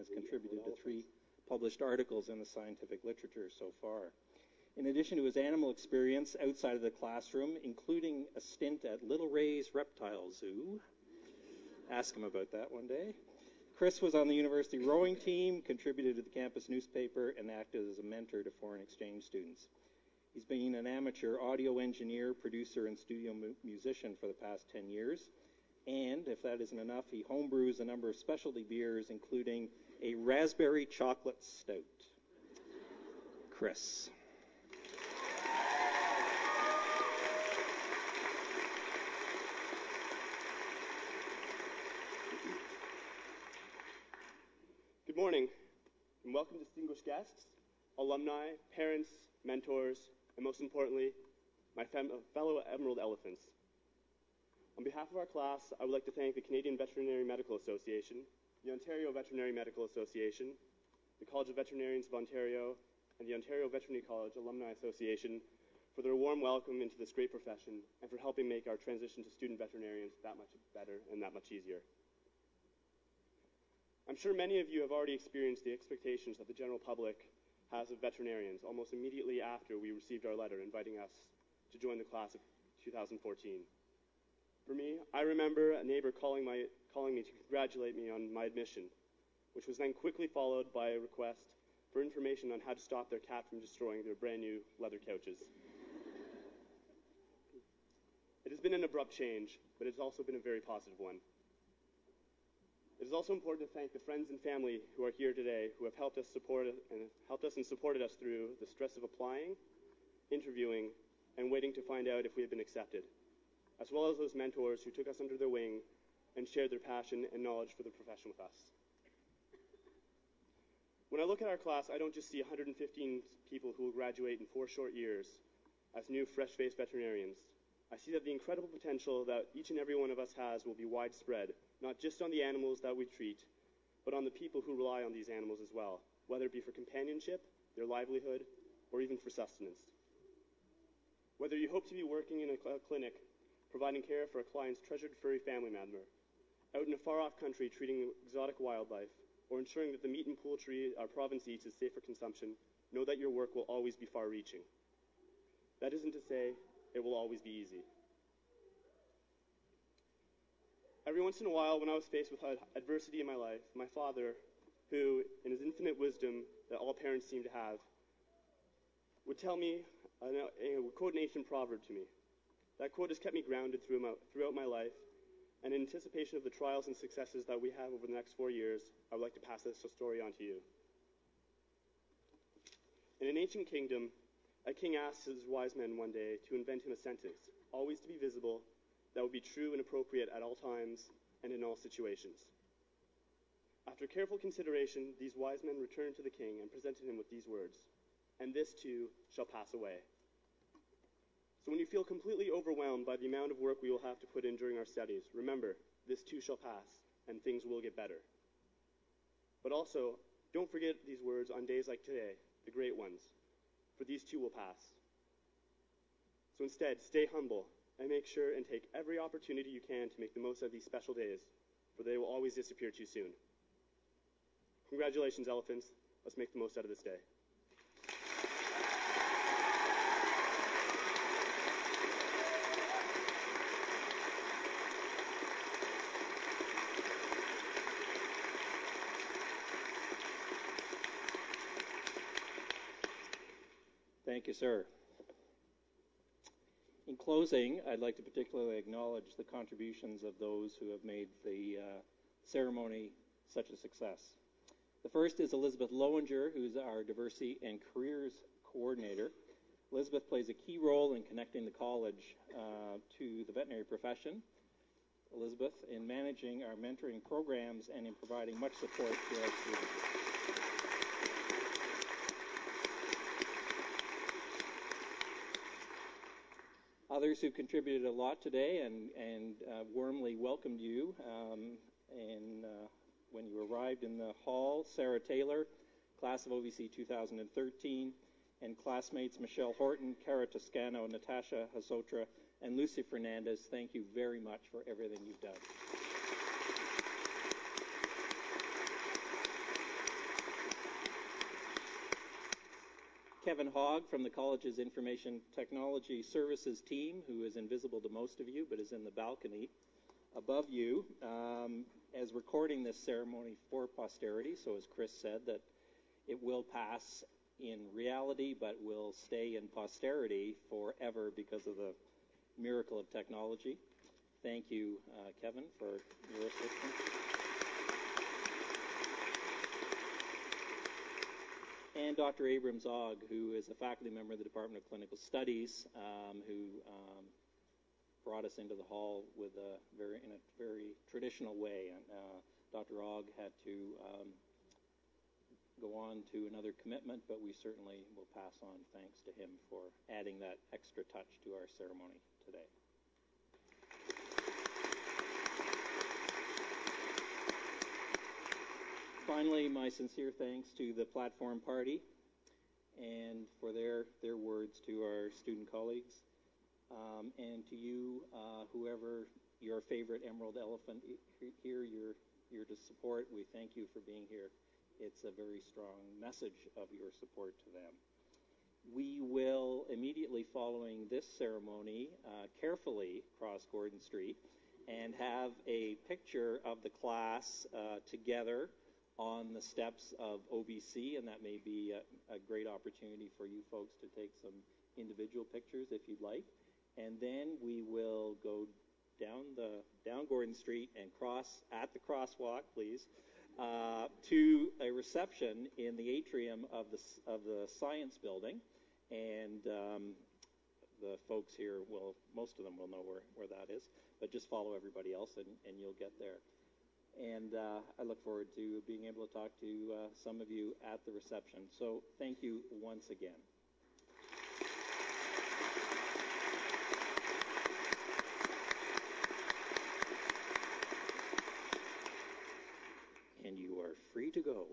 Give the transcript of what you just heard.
has contributed to 3 published articles in the scientific literature so far. In addition to his animal experience outside of the classroom, including a stint at Little Ray's Reptile Zoo, ask him about that one day, Chris was on the university rowing team, contributed to the campus newspaper, and acted as a mentor to foreign exchange students. He's been an amateur audio engineer, producer, and studio musician for the past 10 years. And, if that isn't enough, he homebrews a number of specialty beers, including a raspberry chocolate stout. Chris. Good morning, and welcome distinguished guests, alumni, parents, mentors, and most importantly, my fellow Emerald Elephants. On behalf of our class, I would like to thank the Canadian Veterinary Medical Association, the Ontario Veterinary Medical Association, the College of Veterinarians of Ontario, and the Ontario Veterinary College Alumni Association for their warm welcome into this great profession and for helping make our transition to student veterinarians that much better and that much easier. I'm sure many of you have already experienced the expectations that the general public has of veterinarians almost immediately after we received our letter inviting us to join the class of 2014. For me, I remember a neighbor calling me to congratulate me on my admission, which was then quickly followed by a request for information on how to stop their cat from destroying their brand new leather couches. It has been an abrupt change, but it has also been a very positive one. It is also important to thank the friends and family who are here today who have helped us and supported us through the stress of applying, interviewing, and waiting to find out if we had been accepted, as well as those mentors who took us under their wing and shared their passion and knowledge for the profession with us. When I look at our class, I don't just see 115 people who will graduate in 4 short years as new, fresh-faced veterinarians. I see that the incredible potential that each and every one of us has will be widespread, not just on the animals that we treat, but on the people who rely on these animals as well, whether it be for companionship, their livelihood, or even for sustenance. Whether you hope to be working in a clinic, providing care for a client's treasured furry family member, out in a far-off country treating exotic wildlife, or ensuring that the meat and poultry our province eats is safe for consumption, know that your work will always be far-reaching. That isn't to say it will always be easy. Every once in a while, when I was faced with adversity in my life, my father, who, in his infinite wisdom that all parents seem to have, would tell me, would quote an ancient proverb to me. That quote has kept me grounded throughout my life, and in anticipation of the trials and successes that we have over the next 4 years, I would like to pass this story on to you. In an ancient kingdom, a king asked his wise men one day to invent him a sentence, always to be visible, that would be true and appropriate at all times and in all situations. After careful consideration, these wise men returned to the king and presented him with these words, "And this too shall pass away." So when you feel completely overwhelmed by the amount of work we will have to put in during our studies, remember, this too shall pass, and things will get better. But also, don't forget these words on days like today, the great ones, for these too will pass. So instead, stay humble, and make sure and take every opportunity you can to make the most of these special days, for they will always disappear too soon. Congratulations, elephants. Let's make the most out of this day. Thank you, sir. In closing, I'd like to particularly acknowledge the contributions of those who have made the ceremony such a success. The first is Elizabeth Lowinger, who's our Diversity and Careers Coordinator. Elizabeth plays a key role in connecting the college to the veterinary profession. Elizabeth, in managing our mentoring programs and in providing much support to our students. Others who contributed a lot today and warmly welcomed you when you arrived in the hall: Sarah Taylor, class of OVC 2013, and classmates Michelle Horton, Cara Toscano, Natasha Hasotra, and Lucy Fernandez. Thank you very much for everything you've done. Kevin Hogg from the college's Information Technology Services team, who is invisible to most of you but is in the balcony above you, as recording this ceremony for posterity. So as Chris said, that it will pass in reality but will stay in posterity forever because of the miracle of technology. Thank you, Kevin, for your assistance. And Dr. Abrams-Ogg, who is a faculty member of the Department of Clinical Studies, who brought us into the hall in a very traditional way. And Dr. Ogg had to go on to another commitment, but we certainly will pass on thanks to him for adding that extra touch to our ceremony today. Finally, my sincere thanks to the Platform Party and for their words to our student colleagues, and to you, whoever your favorite emerald elephant here you're to support. We thank you for being here. It's a very strong message of your support to them. We will, immediately following this ceremony, carefully cross Gordon Street and have a picture of the class together on the steps of OBC, and that may be a great opportunity for you folks to take some individual pictures if you'd like. And then we will go down Gordon Street and cross at the crosswalk, please, to a reception in the atrium of the Science Building, and the folks here most of them will know where that is, but just follow everybody else and you'll get there. And I look forward to being able to talk to some of you at the reception. So thank you once again. And you are free to go.